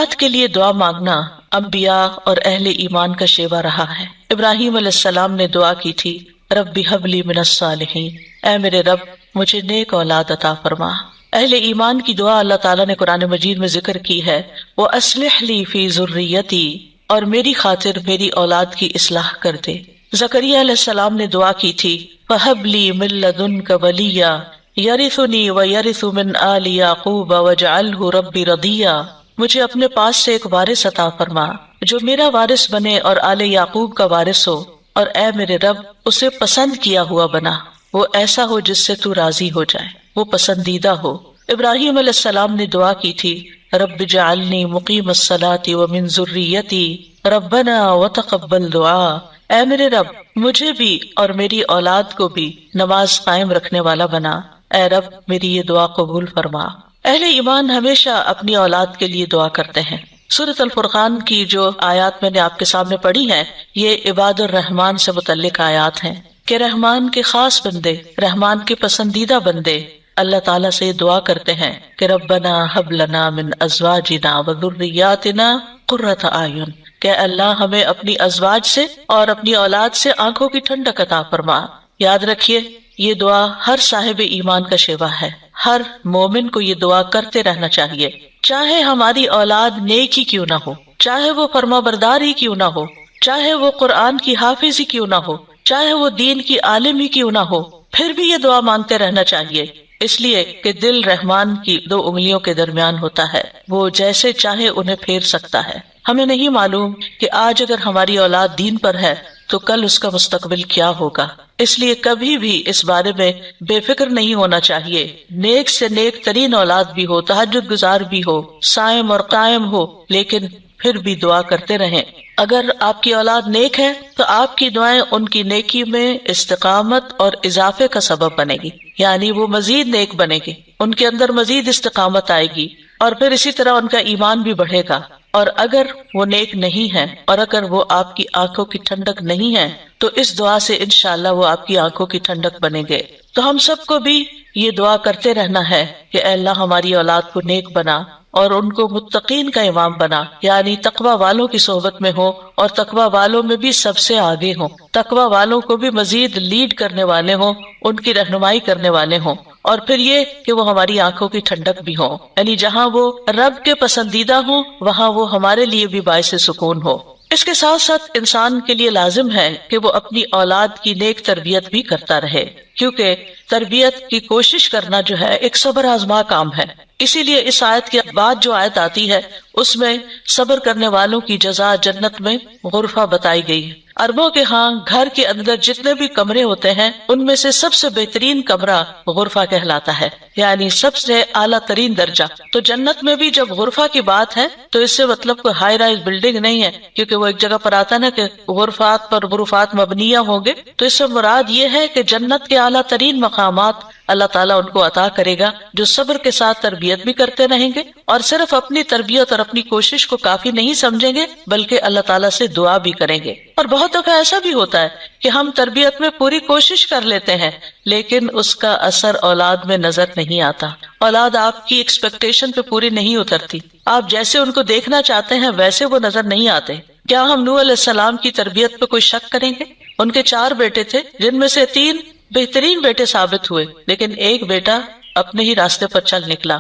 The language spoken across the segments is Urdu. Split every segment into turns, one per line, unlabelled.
اولاد کے لیے دعا مانگنا انبیاء اور اہل ایمان کا شیوا رہا ہے۔ ابراہیم علیہ السلام نے دعا کی تھی، رب ہب لی من الصالحین، اے میرے رب مجھے نیک اولاد عطا فرما۔ اہل ایمان کی دعا اللہ تعالیٰ نے قرآن مجید میں ذکر کی ہے، وَأَصْلِحْ لِي فِي ذُرِّيَّتِي، اور میری خاطر میری اولاد کی اصلاح کر دے۔ زکریا علیہ السلام نے دعا کی تھی، فَهَبْ لِي مِن لَّدُنْكَ وَلِيًّا يَرِثُنِي وَيَرِثُ مِنْ آلِ يَعْقُوبَ وَاجْعَلْهُ رَبِّ رَضِيًّا، مجھے اپنے پاس سے ایک وارث عطا فرما جو میرا وارث بنے اور آل یعقوب کا وارث ہو، اور اے میرے رب اسے پسند کیا ہوا بنا، وہ ایسا ہو جس سے تو راضی ہو جائے، وہ پسندیدہ ہو۔ ابراہیم علیہ السلام نے دعا کی تھی، رب اجعلنی مقیم الصلاۃ ومن ذریتی ربنا وتقبل دعا، اے میرے رب مجھے بھی اور میری اولاد کو بھی نماز قائم رکھنے والا بنا، اے رب میری یہ دعا قبول فرما۔ اہل ایمان ہمیشہ اپنی اولاد کے لیے دعا کرتے ہیں۔ سورۃ الفرقان کی جو آیات میں نے آپ کے سامنے پڑھی ہیں، یہ عباد الرحمن سے متعلق آیات ہیں کہ رحمان کے خاص بندے، رحمان کے پسندیدہ بندے اللہ تعالیٰ سے دعا کرتے ہیں کہ ربنا ہب لنا من ازواجنا وذریاتنا قرۃ اعین، کہ اللہ ہمیں اپنی ازواج سے اور اپنی اولاد سے آنکھوں کی ٹھنڈک عطا فرما۔ یاد رکھیے یہ دعا ہر صاحب ایمان کا شیوا ہے، ہر مومن کو یہ دعا کرتے رہنا چاہیے، چاہے ہماری اولاد نیک ہی کیوں نہ ہو، چاہے وہ فرما بردار ہی کیوں نہ ہو، چاہے وہ قرآن کی حافظ ہی کیوں نہ ہو، چاہے وہ دین کی عالم ہی کیوں نہ ہو، پھر بھی یہ دعا مانگتے رہنا چاہیے، اس لیے کہ دل رحمان کی دو انگلیوں کے درمیان ہوتا ہے، وہ جیسے چاہے انہیں پھیر سکتا ہے۔ ہمیں نہیں معلوم کہ آج اگر ہماری اولاد دین پر ہے تو کل اس کا مستقبل کیا ہوگا، اس لیے کبھی بھی اس بارے میں بے فکر نہیں ہونا چاہیے۔ نیک سے نیک ترین اولاد بھی ہو، تہجد گزار بھی ہو، صائم اور قائم ہو، لیکن پھر بھی دعا کرتے رہیں۔ اگر آپ کی اولاد نیک ہے تو آپ کی دعائیں ان کی نیکی میں استقامت اور اضافے کا سبب بنے گی، یعنی وہ مزید نیک بنے گی، ان کے اندر مزید استقامت آئے گی، اور پھر اسی طرح ان کا ایمان بھی بڑھے گا۔ اور اگر وہ نیک نہیں ہے اور اگر وہ آپ کی آنکھوں کی ٹھنڈک نہیں ہے تو اس دعا سے انشاءاللہ وہ آپ کی آنکھوں کی ٹھنڈک بنیں گے۔ تو ہم سب کو بھی یہ دعا کرتے رہنا ہے کہ اے اللہ ہماری اولاد کو نیک بنا اور ان کو متقین کا امام بنا، یعنی تقوی والوں کی صحبت میں ہو اور تقوی والوں میں بھی سب سے آگے ہوں، تقوی والوں کو بھی مزید لیڈ کرنے والے ہوں، ان کی رہنمائی کرنے والے ہوں، اور پھر یہ کہ وہ ہماری آنکھوں کی ٹھنڈک بھی ہوں، یعنی جہاں وہ رب کے پسندیدہ ہوں وہاں وہ ہمارے لیے بھی باعث سکون ہو۔ اس کے ساتھ ساتھ انسان کے لیے لازم ہے کہ وہ اپنی اولاد کی نیک تربیت بھی کرتا رہے، کیونکہ تربیت کی کوشش کرنا جو ہے ایک صبر آزما کام ہے۔ اسی لیے اس آیت کے بعد جو آیت آتی ہے اس میں صبر کرنے والوں کی جزا جنت میں غرفہ بتائی گئی ہے۔ عربوں کے ہاں گھر کے اندر جتنے بھی کمرے ہوتے ہیں ان میں سے سب سے بہترین کمرہ غرفہ کہلاتا ہے، یعنی سب سے اعلیٰ ترین درجہ۔ تو جنت میں بھی جب غرفہ کی بات ہے تو اس سے مطلب کوئی ہائی رائز بلڈنگ نہیں ہے، کیونکہ وہ ایک جگہ پر آتا نا کہ غرفات پر غرفات مبنیہ ہوں گے، تو اس سے مراد یہ ہے کہ جنت کے اعلیٰ ترین مقامات اللہ تعالیٰ ان کو عطا کرے گا جو صبر کے ساتھ تربیت بھی کرتے رہیں گے اور صرف اپنی تربیت اور اپنی کوشش کو کافی نہیں سمجھیں گے بلکہ اللہ تعالیٰ سے دعا بھی کریں گے۔ اور بہت دفعہ ایسا بھی ہوتا ہے کہ ہم تربیت میں پوری کوشش کر لیتے ہیں لیکن اس کا اثر اولاد میں نظر نہیں آتا، اولاد آپ کی ایکسپیکٹیشن پہ پوری نہیں اترتی، آپ جیسے ان کو دیکھنا چاہتے ہیں ویسے وہ نظر نہیں آتے۔ کیا ہم نوح علیہ السلام کی تربیت پہ کوئی شک کریں گے؟ ان کے 4 بیٹے تھے جن میں سے 3 بہترین بیٹے ثابت ہوئے لیکن ایک بیٹا اپنے ہی راستے پر چل نکلا۔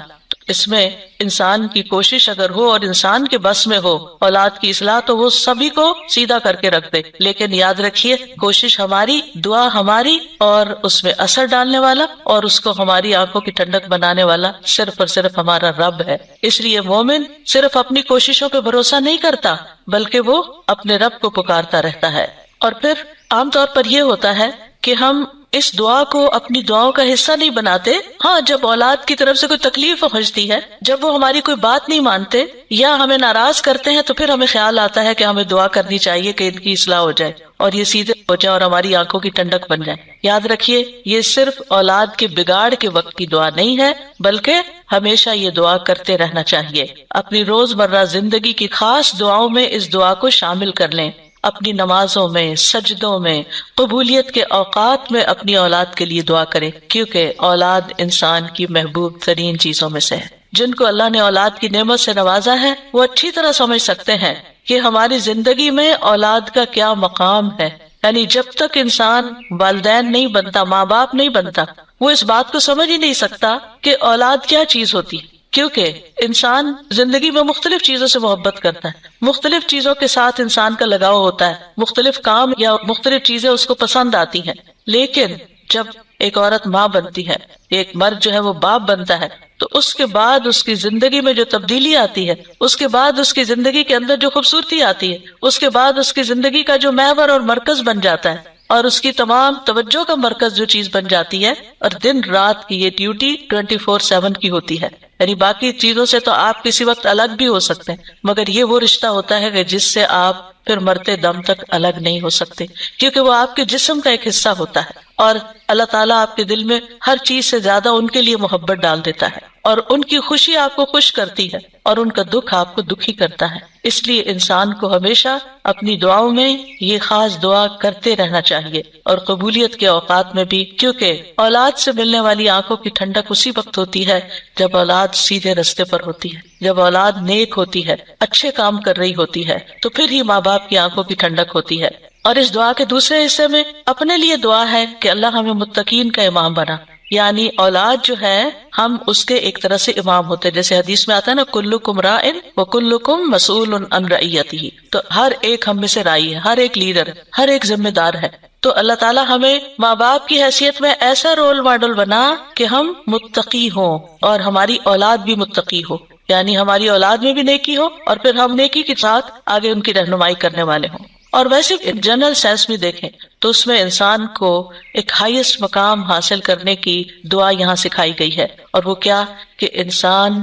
اس میں انسان کی کوشش اگر ہو اور انسان کے بس میں ہو اولاد کی اصلاح تو وہ سبھی کو سیدھا کر کے رکھ دے، لیکن یاد رکھیے کوشش ہماری، دعا ہماری، اور اس میں اثر ڈالنے والا اور اس کو ہماری آنکھوں کی ٹھنڈک بنانے والا صرف اور صرف ہمارا رب ہے۔ اس لیے مومن صرف اپنی کوششوں پہ بھروسہ نہیں کرتا بلکہ وہ اپنے رب کو پکارتا رہتا ہے۔ اور پھر عام طور پر یہ ہوتا ہے کہ ہم اس دعا کو اپنی دعاؤں کا حصہ نہیں بناتے۔ ہاں، جب اولاد کی طرف سے کوئی تکلیف پہنچتی ہے، جب وہ ہماری کوئی بات نہیں مانتے یا ہمیں ناراض کرتے ہیں تو پھر ہمیں خیال آتا ہے کہ ہمیں دعا کرنی چاہیے کہ ان کی اصلاح ہو جائے اور یہ سیدھے ہو جائے اور ہماری آنکھوں کی ٹھنڈک بن جائے۔ یاد رکھیے یہ صرف اولاد کے بگاڑ کے وقت کی دعا نہیں ہے بلکہ ہمیشہ یہ دعا کرتے رہنا چاہیے۔ اپنی روزمرہ زندگی کی خاص دعاؤں میں اس دعا کو شامل کر لیں، اپنی نمازوں میں، سجدوں میں، قبولیت کے اوقات میں اپنی اولاد کے لیے دعا کریں، کیونکہ اولاد انسان کی محبوب ترین چیزوں میں سے ہے۔ جن کو اللہ نے اولاد کی نعمت سے نوازا ہے وہ اچھی طرح سمجھ سکتے ہیں کہ ہماری زندگی میں اولاد کا کیا مقام ہے. یعنی جب تک انسان والدین نہیں بنتا، ماں باپ نہیں بنتا، وہ اس بات کو سمجھ ہی نہیں سکتا کہ اولاد کیا چیز ہوتی ہے. کیونکہ انسان زندگی میں مختلف چیزوں سے محبت کرتا ہے، مختلف چیزوں کے ساتھ انسان کا لگاؤ ہوتا ہے، مختلف کام یا مختلف چیزیں اس کو پسند آتی ہیں. لیکن جب ایک عورت ماں بنتی ہے، ایک مرد جو ہے وہ باپ بنتا ہے، تو اس کے بعد اس کی زندگی میں جو تبدیلی آتی ہے، اس کے بعد اس کی زندگی کے اندر جو خوبصورتی آتی ہے، اس کے بعد اس کی زندگی کا جو محور اور مرکز بن جاتا ہے اور اس کی تمام توجہ کا مرکز جو چیز بن جاتی ہے، اور دن رات کی یہ ڈیوٹی 24/7 کی ہوتی ہے. یعنی باقی چیزوں سے تو آپ کسی وقت الگ بھی ہو سکتے ہیں، مگر یہ وہ رشتہ ہوتا ہے کہ جس سے آپ پھر مرتے دم تک الگ نہیں ہو سکتے، کیونکہ وہ آپ کے جسم کا ایک حصہ ہوتا ہے. اور اللہ تعالیٰ آپ کے دل میں ہر چیز سے زیادہ ان کے لیے محبت ڈال دیتا ہے، اور ان کی خوشی آپ کو خوش کرتی ہے اور ان کا دکھ آپ کو دکھی کرتا ہے. اس لیے انسان کو ہمیشہ اپنی دعاؤں میں یہ خاص دعا کرتے رہنا چاہیے، اور قبولیت کے اوقات میں بھی، کیونکہ اولاد سے ملنے والی آنکھوں کی ٹھنڈک اسی وقت ہوتی ہے جب اولاد سیدھے رستے پر ہوتی ہے، جب اولاد نیک ہوتی ہے، اچھے کام کر رہی ہوتی ہے، تو پھر ہی ماں باپ کی آنکھوں کی ٹھنڈک ہوتی ہے. اور اس دعا کے دوسرے حصے میں اپنے لیے دعا ہے کہ اللہ ہمیں متقین کا امام بنا. یعنی اولاد جو ہے ہم اس کے ایک طرح سے امام ہوتے ہیں، جیسے حدیث میں آتا ہے نا، کلکم راع وکلکم مسئول عن رعیتہ. تو ہر ایک ہم میں سے رائی ہے، ہر ایک لیڈر ہے، ہر ایک ذمہ دار ہے. تو اللہ تعالیٰ ہمیں ماں باپ کی حیثیت میں ایسا رول ماڈل بنا کہ ہم متقی ہوں اور ہماری اولاد بھی متقی ہو. یعنی ہماری اولاد میں بھی نیکی ہو اور پھر ہم نیکی کے ساتھ آگے ان کی رہنمائی کرنے والے ہوں. اور ویسے جنرل سینس بھی دیکھیں تو اس میں انسان کو ایک ہائیسٹ مقام حاصل کرنے کی دعا یہاں سکھائی گئی ہے، اور وہ کیا کہ انسان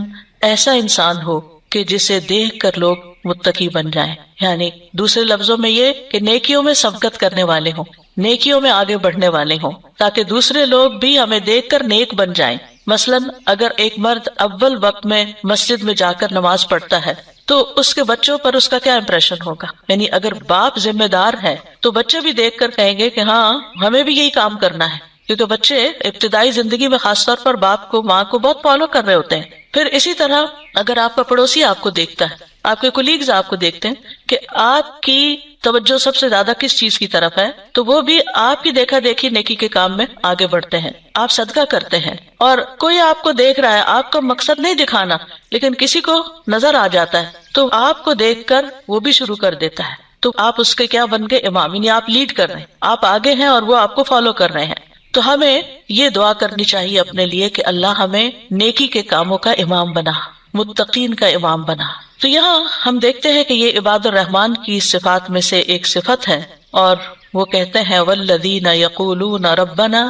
ایسا انسان ہو کہ جسے دیکھ کر لوگ متقی بن جائیں. یعنی دوسرے لفظوں میں یہ کہ نیکیوں میں سبقت کرنے والے ہوں، نیکیوں میں آگے بڑھنے والے ہوں، تاکہ دوسرے لوگ بھی ہمیں دیکھ کر نیک بن جائیں. مثلاً اگر ایک مرد اول وقت میں مسجد میں جا کر نماز پڑھتا ہے تو اس کے بچوں پر اس کا کیا امپریشن ہوگا. یعنی اگر باپ ذمہ دار ہے تو بچے بھی دیکھ کر کہیں گے کہ ہاں ہمیں بھی یہی کام کرنا ہے، کیونکہ بچے ابتدائی زندگی میں خاص طور پر باپ کو، ماں کو بہت فالو کر رہے ہوتے ہیں. پھر اسی طرح اگر آپ کا پڑوسی آپ کو دیکھتا ہے، آپ کے کولیگز آپ کو دیکھتے ہیں کہ آپ کی توجہ سب سے زیادہ کس چیز کی طرف ہے، تو وہ بھی آپ کی دیکھا دیکھی نیکی کے کام میں آگے بڑھتے ہیں. آپ صدقہ کرتے ہیں اور کوئی آپ کو دیکھ رہا ہے، آپ کا مقصد نہیں دکھانا، لیکن کسی کو نظر آ جاتا ہے تو آپ کو دیکھ کر وہ بھی شروع کر دیتا ہے، تو آپ اس کے کیا بن گئے؟ امام. یعنی آپ لیڈ کر رہے ہیں، آپ آگے ہیں اور وہ آپ کو فالو کر رہے ہیں. تو ہمیں یہ دعا کرنی چاہیے اپنے لیے کہ اللہ ہمیں نیکی کے کاموں کا امام بنا، متقین کا امام بنا. تو یہاں ہم دیکھتے ہیں کہ یہ عباد الرحمن کی صفات میں سے ایک صفت ہے، اور وہ کہتے ہیں والذین یقولون ربنا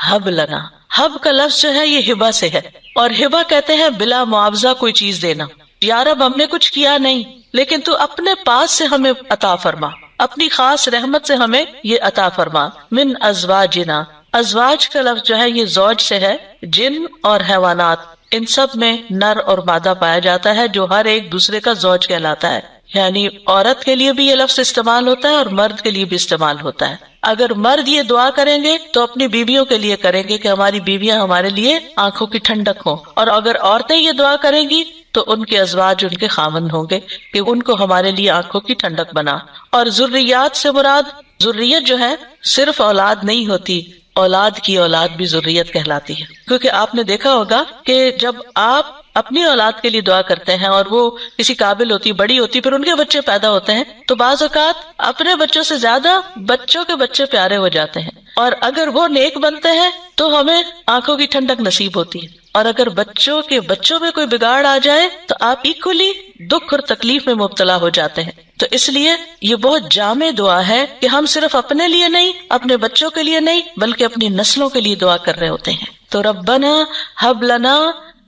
ہب لنا. ہب کا لفظ جو ہے یہ ہبہ سے ہے، اور ہبہ کہتے ہیں بلا معاوضہ کوئی چیز دینا. یا رب ہم نے کچھ کیا نہیں، لیکن تو اپنے پاس سے ہمیں عطا فرما، اپنی خاص رحمت سے ہمیں یہ عطا فرما. من ازواجنا، ازواج کا لفظ جو ہے یہ زوج سے ہے. جن اور حیوانات ان سب میں نر اور مادہ پایا جاتا ہے جو ہر ایک دوسرے کا زوج کہلاتا ہے. یعنی عورت کے لیے بھی یہ لفظ استعمال ہوتا ہے اور مرد کے لیے بھی استعمال ہوتا ہے. اگر مرد یہ دعا کریں گے تو اپنی بیویوں کے لیے کریں گے کہ ہماری بیویاں ہمارے لیے آنکھوں کی ٹھنڈک ہوں، اور اگر عورتیں یہ دعا کریں گی تو ان کے ازواج ان کے خاوند ہوں گے کہ ان کو ہمارے لیے آنکھوں کی ٹھنڈک بنا. اور ذریات سے مراد، ذریت جو ہے صرف اولاد نہیں ہوتی، اولاد کی اولاد بھی ذریت کہلاتی ہے. کیونکہ آپ نے دیکھا ہوگا کہ جب آپ اپنی اولاد کے لیے دعا کرتے ہیں اور وہ کسی قابل ہوتی، بڑی ہوتی، پھر ان کے بچے پیدا ہوتے ہیں، تو بعض اوقات اپنے بچوں سے زیادہ بچوں کے بچے پیارے ہو جاتے ہیں. اور اگر وہ نیک بنتے ہیں تو ہمیں آنکھوں کی ٹھنڈک نصیب ہوتی ہے، اور اگر بچوں کے بچوں میں کوئی بگاڑ آ جائے تو آپ ایکولی دکھ اور تکلیف میں مبتلا ہو جاتے ہیں. تو اس لیے یہ بہت جامع دعا ہے کہ ہم صرف اپنے لیے نہیں، اپنے بچوں کے لیے نہیں، بلکہ اپنی نسلوں کے لیے دعا کر رہے ہوتے ہیں. تو ربنا ہب لنا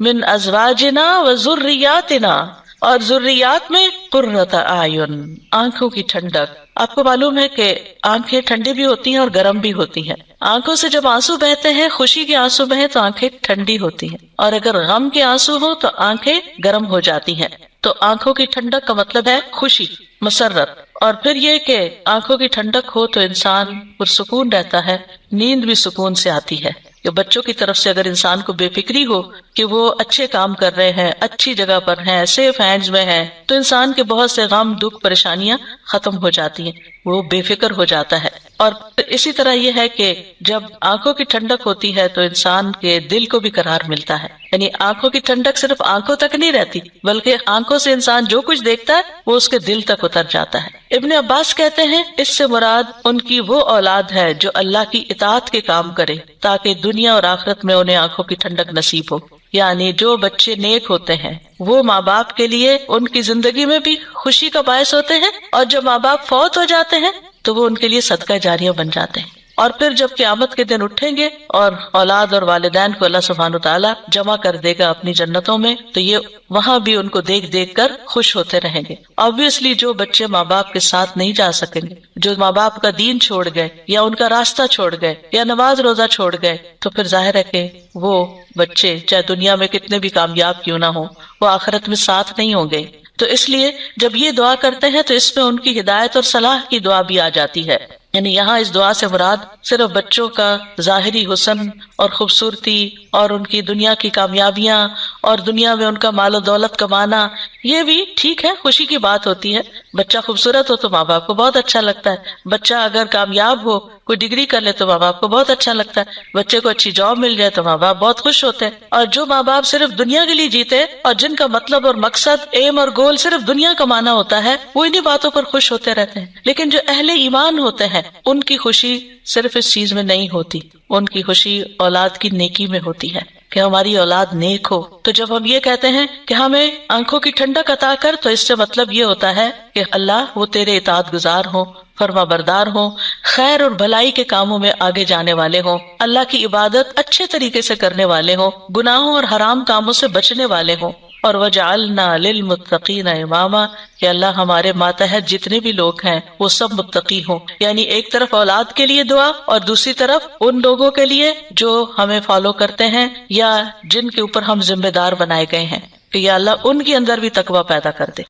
من ازواجنا و ذریاتنا، اور ذریات میں قرۃ اعین، آنکھوں کی ٹھنڈک. آپ کو معلوم ہے کہ آنکھیں ٹھنڈی بھی ہوتی ہیں اور گرم بھی ہوتی ہیں. آنکھوں سے جب آنسو بہتے ہیں، خوشی کے آنسو بہیں تو آنکھیں ٹھنڈی ہوتی ہیں، اور اگر غم کے آنسو ہو تو آنکھیں گرم ہو جاتی ہیں. تو آنکھوں کی ٹھنڈک کا مطلب ہے خوشی، مسرت. اور پھر یہ کہ آنکھوں کی ٹھنڈک ہو تو انسان پرسکون رہتا ہے، نیند بھی سکون سے آتی ہے. کہ بچوں کی طرف سے اگر انسان کو بے فکری ہو کہ وہ اچھے کام کر رہے ہیں، اچھی جگہ پر ہیں، سیف ہینڈز میں ہیں، تو انسان کے بہت سے غم، دکھ، پریشانیاں ختم ہو جاتی ہیں، وہ بے فکر ہو جاتا ہے۔ اور اسی طرح یہ ہے کہ جب آنکھوں کی ٹھنڈک ہوتی ہے تو انسان کے دل کو بھی قرار ملتا ہے، یعنی آنکھوں کی ٹھنڈک صرف آنکھوں تک نہیں رہتی بلکہ آنکھوں سے انسان جو کچھ دیکھتا ہے وہ اس کے دل تک اتر جاتا ہے۔ ابن عباس کہتے ہیں اس سے مراد ان کی وہ اولاد ہے جو اللہ کی اطاعت کے کام کرے تاکہ دنیا اور آخرت میں انہیں آنکھوں کی ٹھنڈک نصیب ہو، یعنی جو بچے نیک ہوتے ہیں وہ ماں باپ کے لیے ان کی زندگی میں بھی خوشی کا باعث ہوتے ہیں، اور جب ماں باپ فوت ہو جاتے ہیں تو وہ ان کے لیے صدقہ جاریہ بن جاتے ہیں۔ اور پھر جب قیامت کے دن اٹھیں گے اور اولاد اور والدین کو اللہ سبحانہ وتعالیٰ جمع کر دے گا اپنی جنتوں میں، تو یہ وہاں بھی ان کو دیکھ دیکھ کر خوش ہوتے رہیں گے۔ obviously جو بچے ماں باپ کے ساتھ نہیں جا سکیں گے، جو ماں باپ کا دین چھوڑ گئے یا ان کا راستہ چھوڑ گئے یا نماز روزہ چھوڑ گئے، تو پھر ظاہر ہے کہ وہ بچے چاہے دنیا میں کتنے بھی کامیاب کیوں نہ ہوں، وہ آخرت میں ساتھ نہیں ہوں گے۔ تو اس لیے جب یہ دعا کرتے ہیں تو اس میں ان کی ہدایت اور صلاح کی دعا بھی آ جاتی ہے، یعنی یہاں اس دعا سے مراد صرف بچوں کا ظاہری حسن اور خوبصورتی اور ان کی دنیا کی کامیابیاں اور دنیا میں ان کا مال و دولت کمانا، یہ بھی ٹھیک ہے، خوشی کی بات ہوتی ہے۔ بچہ خوبصورت ہو تو ماں باپ کو بہت اچھا لگتا ہے، بچہ اگر کامیاب ہو، کوئی ڈگری کر لے تو ماں باپ کو بہت اچھا لگتا ہے، بچے کو اچھی جاب مل جائے تو ماں باپ بہت خوش ہوتے ہیں۔ اور جو ماں باپ صرف دنیا کے لیے جیتے اور جن کا مطلب اور مقصد، ایم اور گول صرف دنیا کمانا ہوتا ہے، وہ انہی باتوں پر خوش ہوتے رہتے ہیں۔ لیکن جو اہل ایمان ہوتے ہیں ان کی خوشی صرف اس چیز میں نہیں ہوتی، ان کی خوشی اولاد کی نیکی میں ہوتی ہے کہ ہماری اولاد نیک ہو۔ تو جب ہم یہ کہتے ہیں کہ ہمیں آنکھوں کی ٹھنڈک عطا کر، تو اس سے مطلب یہ ہوتا ہے کہ اللہ وہ تیرے اطاعت گزار ہوں، فرما بردار ہوں، خیر اور بھلائی کے کاموں میں آگے جانے والے ہوں، اللہ کی عبادت اچھے طریقے سے کرنے والے ہوں، گناہوں اور حرام کاموں سے بچنے والے ہوں۔ اور وجعلنا للمتقین اماما، کہ اللہ ہمارے ماتحت جتنے بھی لوگ ہیں وہ سب متقی ہوں، یعنی ایک طرف اولاد کے لیے دعا اور دوسری طرف ان لوگوں کے لیے جو ہمیں فالو کرتے ہیں یا جن کے اوپر ہم ذمہ دار بنائے گئے ہیں، کہ یا اللہ ان کے اندر بھی تقوی پیدا کر دے۔